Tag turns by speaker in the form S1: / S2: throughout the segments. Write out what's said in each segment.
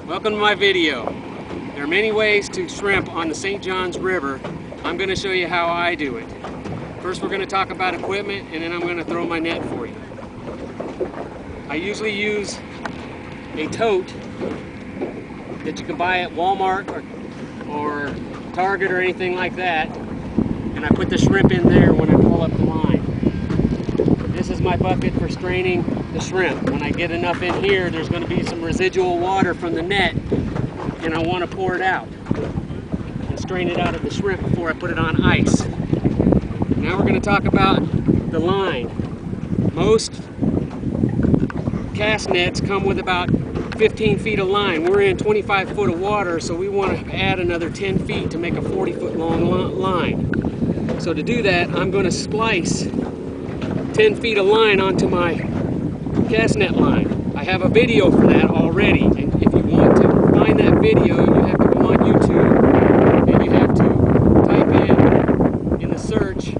S1: Welcome to my video. There are many ways to shrimp on the St. Johns River. I'm going to show you how I do it. First we're going to talk about equipment, and then I'm going to throw my net for you. I usually use a tote that you can buy at Walmart or Target or anything like that, and I put the shrimp in there when I pull up the line. This is my bucket for straining the shrimp. When I get enough in here, there's going to be some residual water from the net, and I want to pour it out and strain it out of the shrimp before I put it on ice. Now we're going to talk about the line. Most cast nets come with about 15 feet of line. We're in 25 foot of water, so we want to add another 10 feet to make a 40-foot long line. So to do that, I'm going to splice 10 feet of line onto my cast net line. I have a video for that already, and if you want to find that video, you have to go on YouTube and you have to type in the search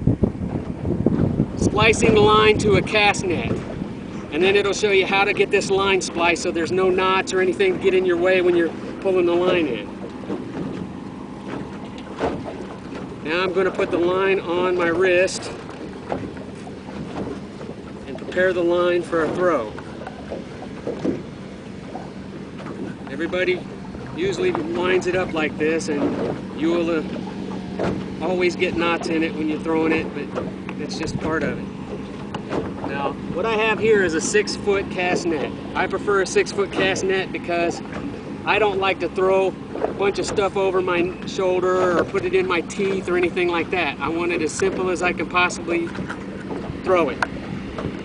S1: splicing line to a cast net, and then it'll show you how to get this line spliced so there's no knots or anything to get in your way when you're pulling the line in. Now I'm going to put the line on my wrist and prepare the line for a throw. Everybody usually lines it up like this, and you will always get knots in it when you're throwing it, but it's just part of it. Now, what I have here is a 6-foot cast net. I prefer a 6-foot cast net because I don't like to throw a bunch of stuff over my shoulder or put it in my teeth or anything like that. I want it as simple as I can possibly throw it.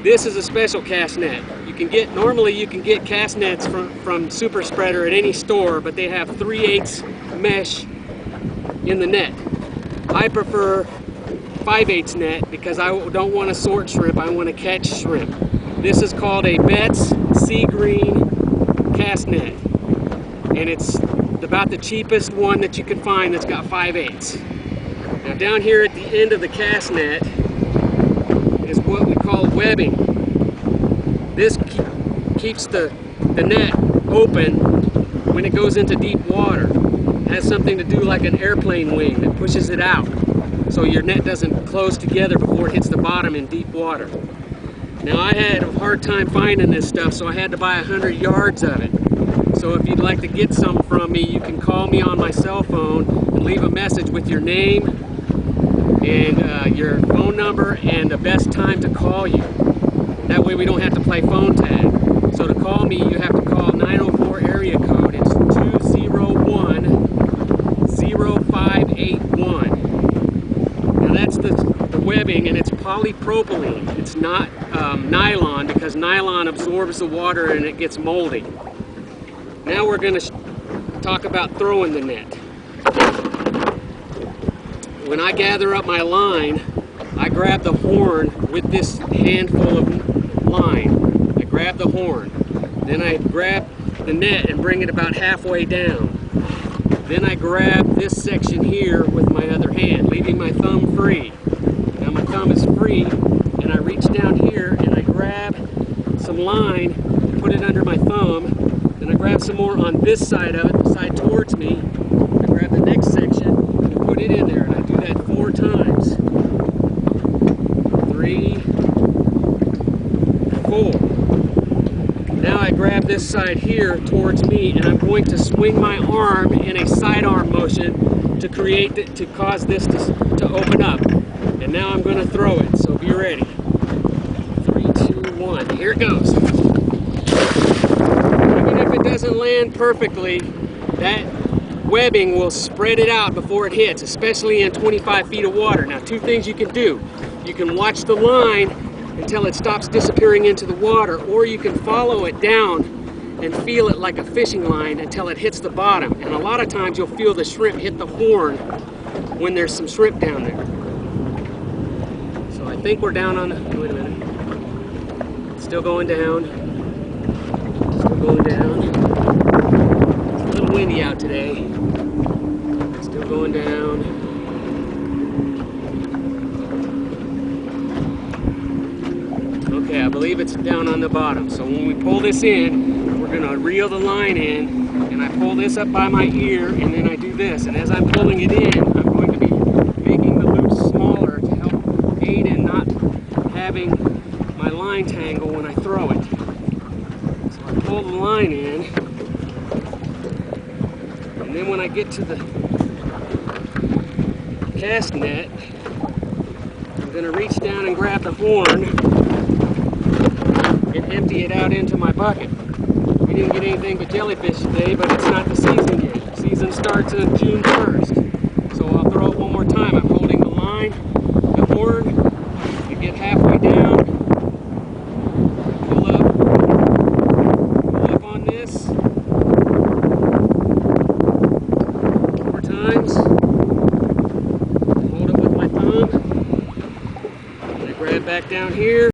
S1: This is a special cast net. Normally you can get cast nets from Super Spreader at any store, but they have 3/8 mesh in the net. I prefer 5/8 net because I don't want to sort shrimp, I want to catch shrimp. This is called a Betts Sea Green cast net, and it's about the cheapest one that you can find that's got 5/8. Now down here at the end of the cast net is what we call webbing. This keeps the net open when it goes into deep water. It has something to do like an airplane wing that pushes it out, so your net doesn't close together before it hits the bottom in deep water. Now I had a hard time finding this stuff, so I had to buy 100 yards of it. So if you'd like to get some from me, you can call me on my cell phone and leave a message with your name and your phone number and the best time to call you. That way we don't have to play phone tag. So to call me, you have to call 904 area code. It's 201-0581. Now that's the webbing, and it's polypropylene. It's not nylon, because nylon absorbs the water and it gets moldy. Now we're going to talk about throwing the net. When I gather up my line, I grab the horn with this handful of line. I grab the horn. Then I grab the net and bring it about halfway down. Then I grab this section here with my other hand, leaving my thumb free. Now my thumb is free, and I reach down here and I grab some line and put it under my thumb. Then I grab some more on this side of it, the side towards me. I grab the next section and put it in there, and I do that 4 times. 3, 4. Now I grab this side here towards me, and I'm going to swing my arm in a sidearm motion to cause this to open up. And now I'm going to throw it, so be ready. 3, 2, 1. Here it goes. Even if it doesn't land perfectly, that webbing will spread it out before it hits, especially in 25 feet of water. Now, 2 things you can do. You can watch the line until it stops disappearing into the water, or you can follow it down and feel it like a fishing line until it hits the bottom. And a lot of times you'll feel the shrimp hit the horn when there's some shrimp down there. So I think we're down on the, wait a minute. Still going down. Still going down. It's a little windy out today. Still going down. Okay, I believe it's down on the bottom. So when we pull this in, we're we're gonna reel the line in, and I pull this up by my ear, and then I do this. And as I'm pulling it in, I'm going to be making the loops smaller to help aid in not having my line tangle when I throw it. So I pull the line in, and then when I get to the cast net, I'm going to reach down and grab the horn and empty it out into my bucket. We didn't get anything but jellyfish today, but it's not the season yet. The season starts on June 1st. So I'll throw it one more time. I'm holding the line, the horn, you get halfway down, pull up on this 4 times, hold it with my thumb, and I grab back down here.